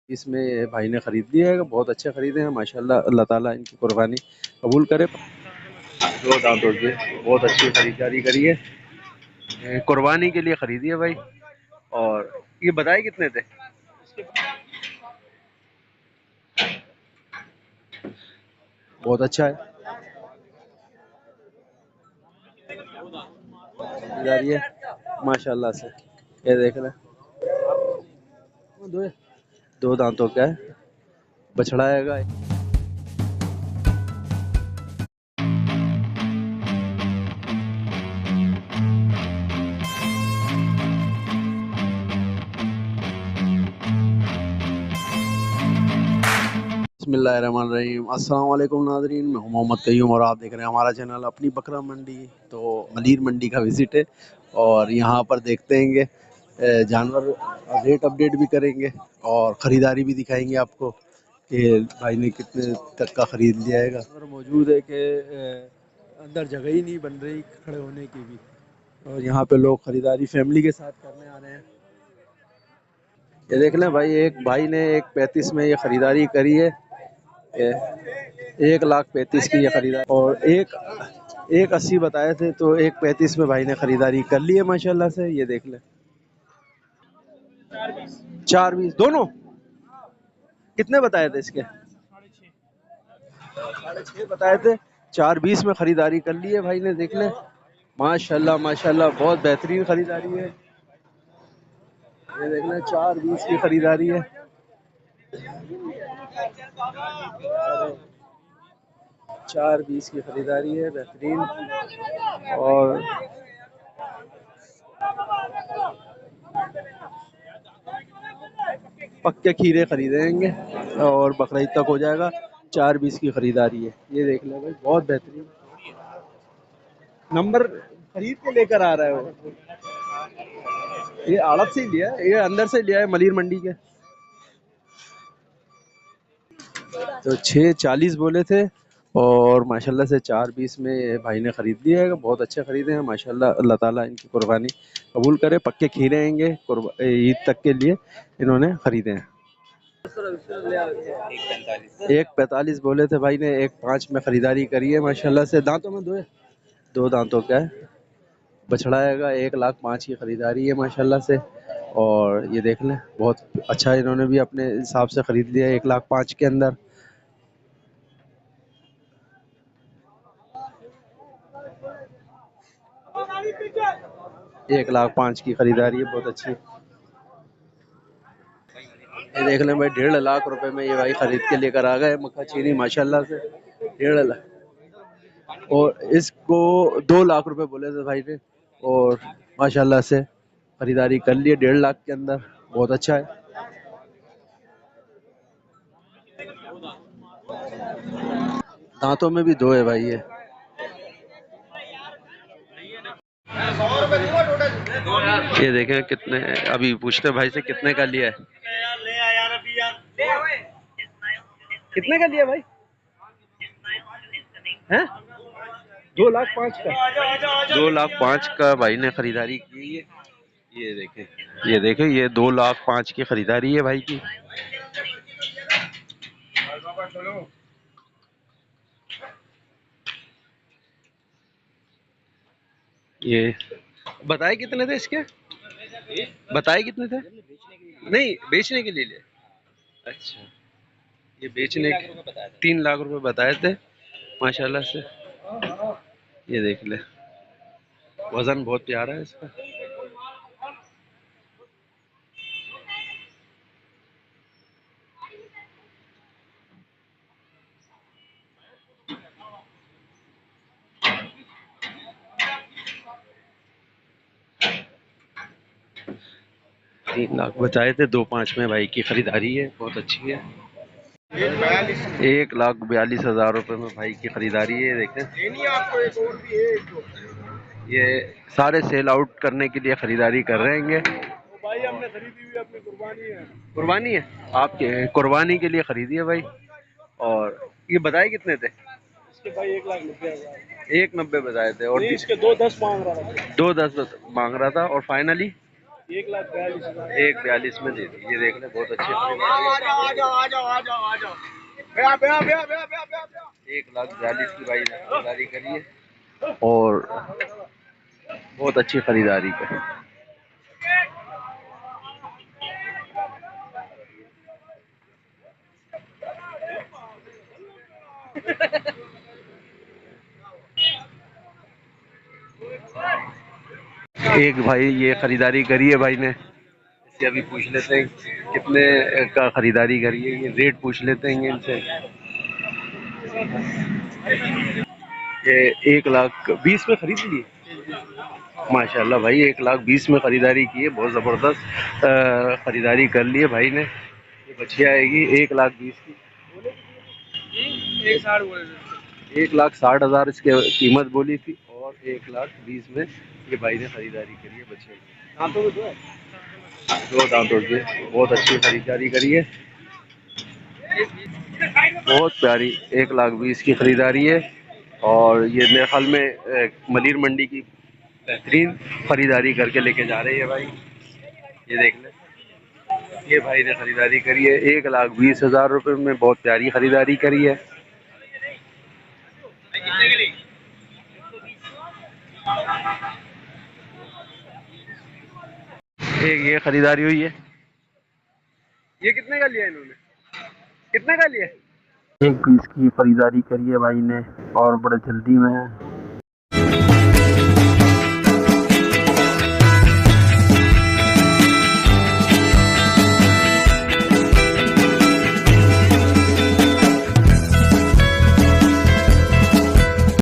इसमें भाई ने खरीद लिया है, बहुत अच्छे खरीदे हैं माशाल्लाह। अल्लाह ताला इनकी कुर्बानी कबूल करे। दो दांतों के बहुत अच्छी खरीदारी करी है, कुर्बानी के लिए खरीदी है भाई। और ये बताए कितने थे? बहुत अच्छा है, खरीदारी है माशाल्लाह से। ये देख ले, दो दांतों का है, बछड़ा है। बिस्मिल्लाहिर्रहमानिर्रहीम। अस्सलाम वालेकुम नाज़रीन, मैं हूं मोहम्मद कयूम और आप देख रहे हैं हमारा चैनल अपनी बकरा मंडी। तो मलीर मंडी का विज़िट है और यहाँ पर देखते हैं जानवर रेट अपडेट भी करेंगे और ख़रीदारी भी दिखाएंगे आपको कि भाई ने कितने तक का ख़रीद लिया है। और मौजूद है कि अंदर जगह ही नहीं बन रही खड़े होने की भी, और यहाँ पे लोग ख़रीदारी फैमिली के साथ करने आ रहे हैं। ये देख लें भाई, एक भाई ने 1.35 में ये ख़रीदारी करी है। 1,35,00,000 की ये खरीदारी, और एक 1,80 बताए थे, तो 1,35 में भाई ने खरीदारी कर ली है माशाल्लाह से। ये देख ले, 4,20 दोनों। कितने बताए थे इसके? 6.5 बताए थे, 4,20 में खरीदारी कर ली है भाई ने। देख ले माशाल्लाह माशाल्लाह, बहुत बेहतरीन खरीदारी है। ये देख ले, 4,20 की खरीदारी है। 4,20 की खरीदारी है, बेहतरीन। और पक्के खीरे खरीदेंगे और बकरीद तक हो जाएगा। 4,20 की खरीदारी है। ये देख ले भाई, बहुत बेहतरीन नंबर खरीद के लेकर आ रहा है वो। ये आड़त से ही लिया है, ये अंदर से लिया है मलीर मंडी के। तो 6,40 बोले थे और माशाल्लाह से 4,20 में भाई ने खरीद लिया है। बहुत अच्छे खरीदे हैं माशाल्लाह। अल्लाह ताला इनकी कुर्बानी कबूल करे। पक्के खीरे आएंगे ईद तक के लिए इन्होंने खरीदे हैं। 1,45 बोले थे भाई ने, 1,5 में खरीदारी करी है माशाल्लाह से। दांतों में दो दांतों का है, बछड़ा आएगा। 1,05,000 की खरीदारी है माशाल्लाह से। और ये देख लें, बहुत अच्छा इन्होंने भी अपने हिसाब से खरीद लिया है 1,05,000 के अंदर। 1,05,000 की खरीदारी है, बहुत अच्छी। ये देख लें भाई, 1,50,000 रुपए में ये भाई खरीद के लेकर आ गए मक्का चीनी माशाल्लाह से। 1,50,000, और इसको 2 लाख रुपए बोले थे भाई ने, और माशाल्लाह से खरीदारी कर लिए 1,50,000 के अंदर। बहुत अच्छा है। दांतों में भी दो है भाई ये। ये देखें कितने, अभी पूछते भाई से कितने का लिया है। कितने का लिया भाई है? 2,05,000 का। 2,05,000 का भाई ने खरीदारी की है। ये देखें, ये देखें, ये 2,05,000 की खरीदारी है भाई की। ये बताए कितने थे इसके? बताए कितने थे? नहीं, बेचने के लिए ले। अच्छा, ये बेचने के 3 लाख रुपए बताए थे माशाल्लाह से। ये देख ले, वजन बहुत प्यारा है इसका। 3 लाख बताए थे, 2,5 में भाई की खरीदारी है, बहुत अच्छी है। 1,42,000 रुपए में भाई की खरीदारी है। देखें, ये सारे सेल आउट करने के लिए खरीदारी कर रहे हैं। भाई हमने खरीदी हुई अपनी कुर्बानी है। कुर्बानी है आपके, कुर्बानी के लिए खरीदी है भाई। और ये बताए कितने थे इसके? भाई 1,90,000। 1,90 बताए थे, और इसके 2,10 मांग रहा था। 2,10 मांग रहा था, और फाइनली 1,42 में दे दी। ये देख ले, बहुत अच्छे खरीदारी। 1,42 की भाई ने खरीदारी करी है और बहुत अच्छी खरीदारी करी। एक भाई ये खरीदारी करी है भाई ने, इससे अभी पूछ लेते हैं कितने का खरीदारी करी है, ये रेट पूछ लेते हैं इनसे। ये 1,20,000 में खरीद ली माशाल्लाह भाई। 1,20,000 में खरीदारी की है, बहुत ज़बरदस्त खरीदारी कर ली है भाई ने। ये बछिया आएगी 1,20,000 की। 1,60,000 इसके कीमत बोली थी और 1,20,000 में ये भाई ने खरीदारी करी है बछिया की। दो दांतों के, बहुत अच्छी खरीदारी करी है, बहुत प्यारी। 1,20,000 की खरीदारी है और ये मेरे ख्याल में मलीर मंडी की बेहतरीन खरीदारी करके लेके जा रही है भाई। ये देख ले, ये भाई ने खरीदारी करी है 1,20,000 रुपये में, बहुत प्यारी खरीदारी करी है। एक ये खरीदारी हुई है। ये कितने का लिया इन्होंने, कितने का लिया? 1,20,000 की खरीदारी करी है भाई ने और बड़े जल्दी में